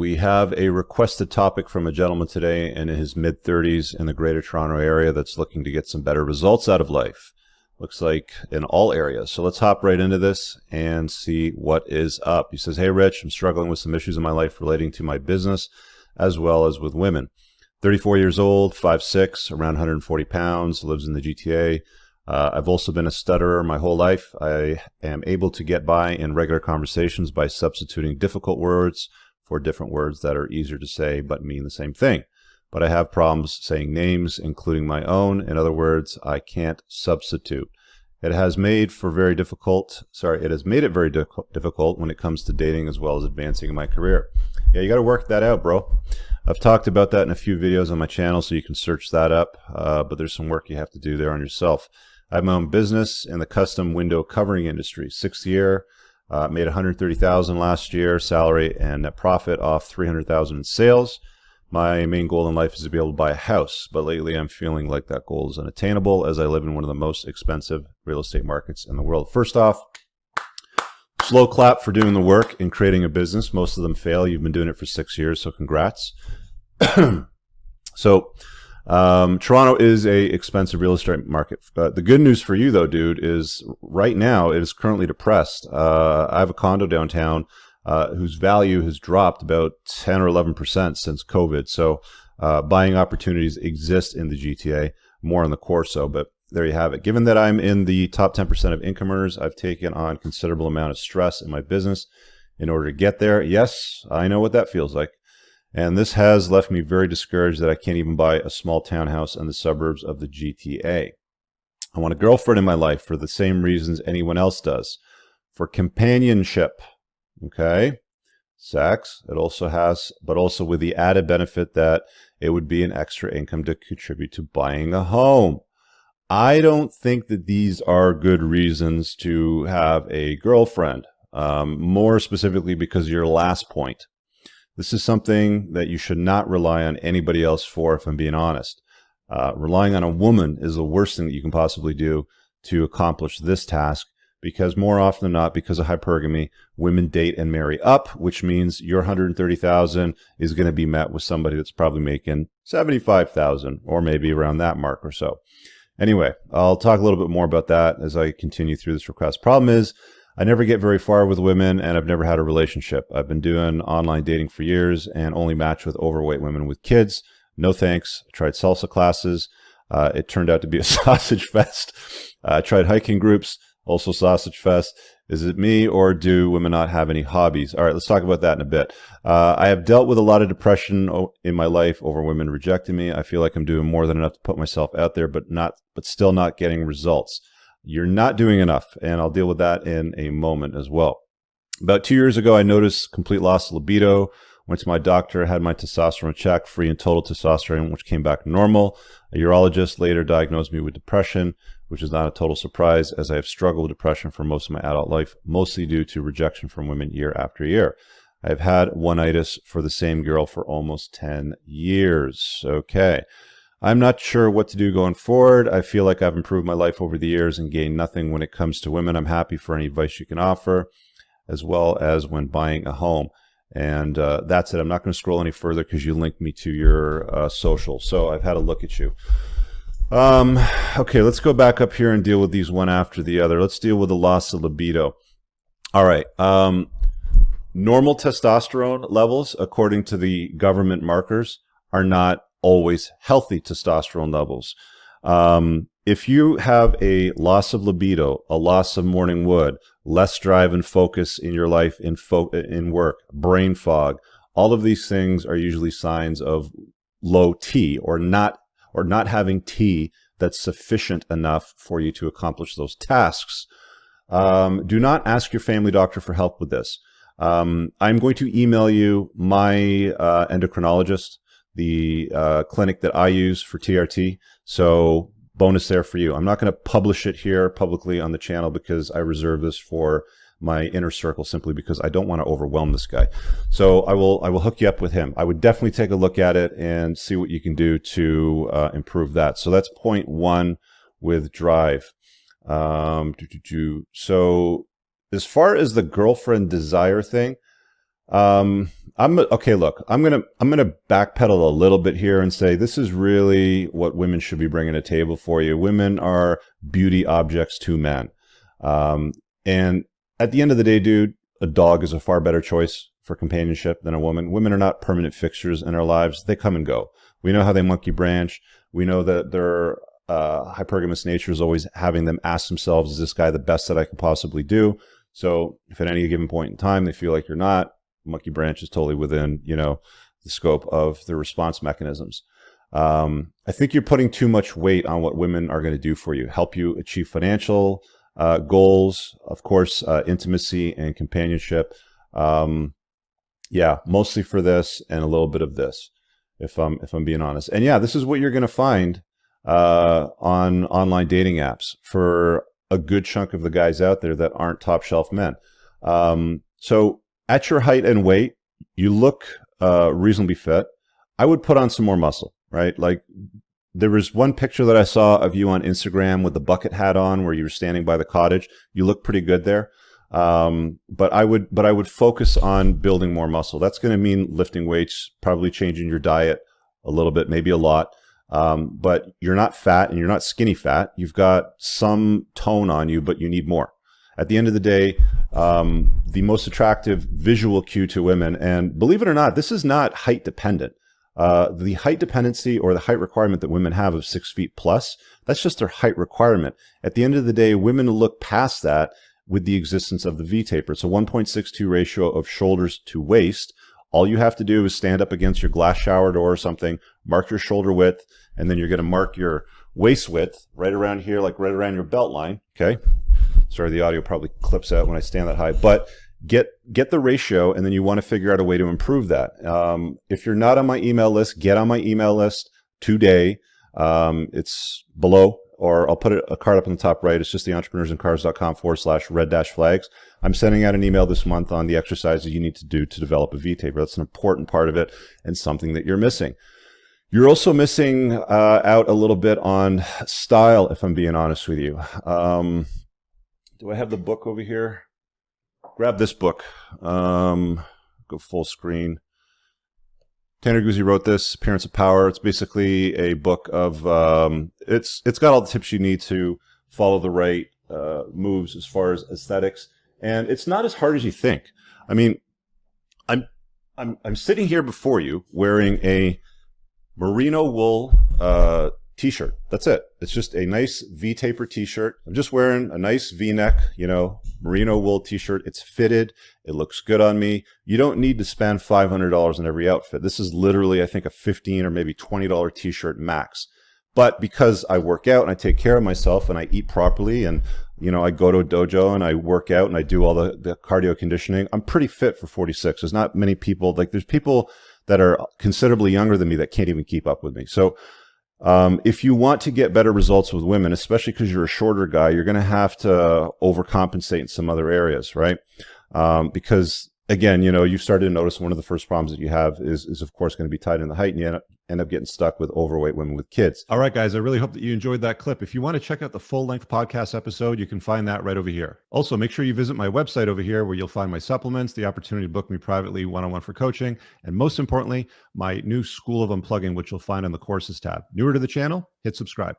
We have a requested topic from a gentleman today in his mid-30s in the Greater Toronto area that's looking to get some better results out of life. Looks like in all areas. So let's hop right into this and see what is up. He says, "Hey Rich, I'm struggling with some issues in my life relating to my business as well as with women. 34 years old, 5'6", around 140 pounds, lives in the GTA. I've also been a stutterer my whole life. I am able to get by in regular conversations by substituting difficult words for different words that are easier to say but mean the same thing. But I have problems saying names, including my own. In other words, I can't substitute. It has made it very difficult when it comes to dating as well as advancing in my career." Yeah, you got to work that out, bro. I've talked about that in a few videos on my channel, so you can search that up, but there's some work you have to do there on yourself. I have my own business in the custom window covering industry. 6th year, made $130,000 last year, salary and net profit off $300,000 in sales. My main goal in life is to be able to buy a house, but lately I'm feeling like that goal is unattainable as I live in one of the most expensive real estate markets in the world. First off, slow clap for doing the work in creating a business. Most of them fail. You've been doing it for 6 years, so congrats. So Toronto is a expensive real estate market. The good news for you though, dude, is right now it is currently depressed. I have a condo downtown whose value has dropped about 10 or 11% since COVID. So buying opportunities exist in the GTA, more on the Corso, but there you have it. Given that I'm in the top 10% of income earners, I've taken on considerable amount of stress in my business in order to get there. Yes, I know what that feels like. And this has left me very discouraged that I can't even buy a small townhouse in the suburbs of the GTA. I want a girlfriend in my life for the same reasons anyone else does. For companionship, okay? Sex, it also has, but also with the added benefit that it would be an extra income to contribute to buying a home. I don't think that these are good reasons to have a girlfriend, more specifically because of your last point. This is something that you should not rely on anybody else for, if I'm being honest. Relying on a woman is the worst thing that you can possibly do to accomplish this task, because more often than not, because of hypergamy, women date and marry up, which means your $130,000 is going to be met with somebody that's probably making $75,000 or maybe around that mark or so. Anyway, I'll talk a little bit more about that as I continue through this request. Problem is, I never get very far with women, and I've never had a relationship. I've been doing online dating for years and only match with overweight women with kids. No thanks. I tried salsa classes. It turned out to be a sausage fest. I tried hiking groups, also sausage fest. Is it me, or do women not have any hobbies? All right, let's talk about that in a bit. I have dealt with a lot of depression in my life over women rejecting me. I feel like I'm doing more than enough to put myself out there, but still not getting results. You're not doing enough, and I'll deal with that in a moment as well. About 2 years ago, I noticed complete loss of libido. Went to my doctor, had my testosterone checked, free and total testosterone, which came back normal. A urologist later diagnosed me with depression, which is not a total surprise, as I have struggled with depression for most of my adult life, mostly due to rejection from women year after year. I have had one-itis for the same girl for almost 10 years. Okay. I'm not sure what to do going forward. I feel like I've improved my life over the years and gained nothing when it comes to women. I'm happy for any advice you can offer, as well as when buying a home. And that's it. I'm not going to scroll any further because you linked me to your social. So I've had a look at you. Okay, let's go back up here and deal with these one after the other. Let's deal with the loss of libido. All right. Normal testosterone levels, according to the government markers, are not always healthy testosterone levels. If you have a loss of libido, a loss of morning wood, less drive and focus in your life, in work, brain fog, all of these things are usually signs of low T, or not having T that's sufficient enough for you to accomplish those tasks. Do not ask your family doctor for help with this. I'm going to email you my endocrinologist, the clinic that I use for TRT. So bonus there for you. I'm not going to publish it here publicly on the channel because I reserve this for my inner circle, simply because I don't want to overwhelm this guy. So I will hook you up with him. I would definitely take a look at it and see what you can do to improve that. So that's point one with drive. So as far as the girlfriend desire thing, Okay. Look, I'm gonna backpedal a little bit here and say this is really what women should be bringing to the table for you. Women are beauty objects to men, and at the end of the day, dude, a dog is a far better choice for companionship than a woman. Women are not permanent fixtures in our lives; they come and go. We know how they monkey branch. We know that their hypergamous nature is always having them ask themselves, "Is this guy the best that I can possibly do?" So, if at any given point in time they feel like you're not, monkey branch is totally within, the scope of the response mechanisms. I think you're putting too much weight on what women are going to do for you, help you achieve financial goals, of course, intimacy and companionship. Yeah, mostly for this and a little bit of this, if I'm being honest. And yeah, this is what you're going to find on online dating apps for a good chunk of the guys out there that aren't top shelf men. So at your height and weight, you look reasonably fit. I would put on some more muscle, right? Like there was one picture that I saw of you on Instagram with the bucket hat on where you were standing by the cottage. You look pretty good there. But I would focus on building more muscle. That's going to mean lifting weights, probably changing your diet a little bit, maybe a lot. But you're not fat and you're not skinny fat. You've got some tone on you, but you need more. At the end of the day, the most attractive visual cue to women, and believe it or not, this is not height dependent. The height dependency or the height requirement that women have of 6 feet plus, that's just their height requirement. At the end of the day, women look past that with the existence of the V-taper. It's a 1.62 ratio of shoulders to waist. All you have to do is stand up against your glass shower door or something, mark your shoulder width, and then you're going to mark your waist width right around here, like right around your belt line. Okay. Sorry, the audio probably clips out when I stand that high, but get the ratio, and then you want to figure out a way to improve that. If you're not on my email list, get on my email list today. It's below, or I'll put a card up on the top right. It's just theentrepreneursandcars.com/red-flags. I'm sending out an email this month on the exercises you need to do to develop a V-taper. That's an important part of it and something that you're missing. You're also missing out a little bit on style, if I'm being honest with you. Do I have the book over here? Grab this book. Go full screen. Tanner Guzzi wrote this, Appearance of Power. It's basically a book of, it's got all the tips you need to follow the right moves as far as aesthetics. And it's not as hard as you think. I mean, I'm sitting here before you wearing a merino wool t-shirt. That's it. It's just a nice V-taper t-shirt. I'm just wearing a nice V-neck, merino wool t-shirt. It's fitted. It looks good on me. You don't need to spend $500 on every outfit. This is literally, I think, a $15 or maybe $20 t-shirt max. But because I work out and I take care of myself and I eat properly and, I go to a dojo and I work out and I do all the cardio conditioning, I'm pretty fit for 46. There's not many people, there's people that are considerably younger than me that can't even keep up with me. So if you want to get better results with women, especially because you're a shorter guy, you're going to have to overcompensate in some other areas, right? Because again, you've started to notice one of the first problems that you have is of course going to be tied in the height, and you end up getting stuck with overweight women with kids. All right, guys, I really hope that you enjoyed that clip. If you want to check out the full-length podcast episode, you can find that right over here. Also, make sure you visit my website over here where you'll find my supplements, the opportunity to book me privately one-on-one for coaching, and most importantly, my new School of Unplugging, which you'll find on the courses tab. Newer to the channel, hit subscribe.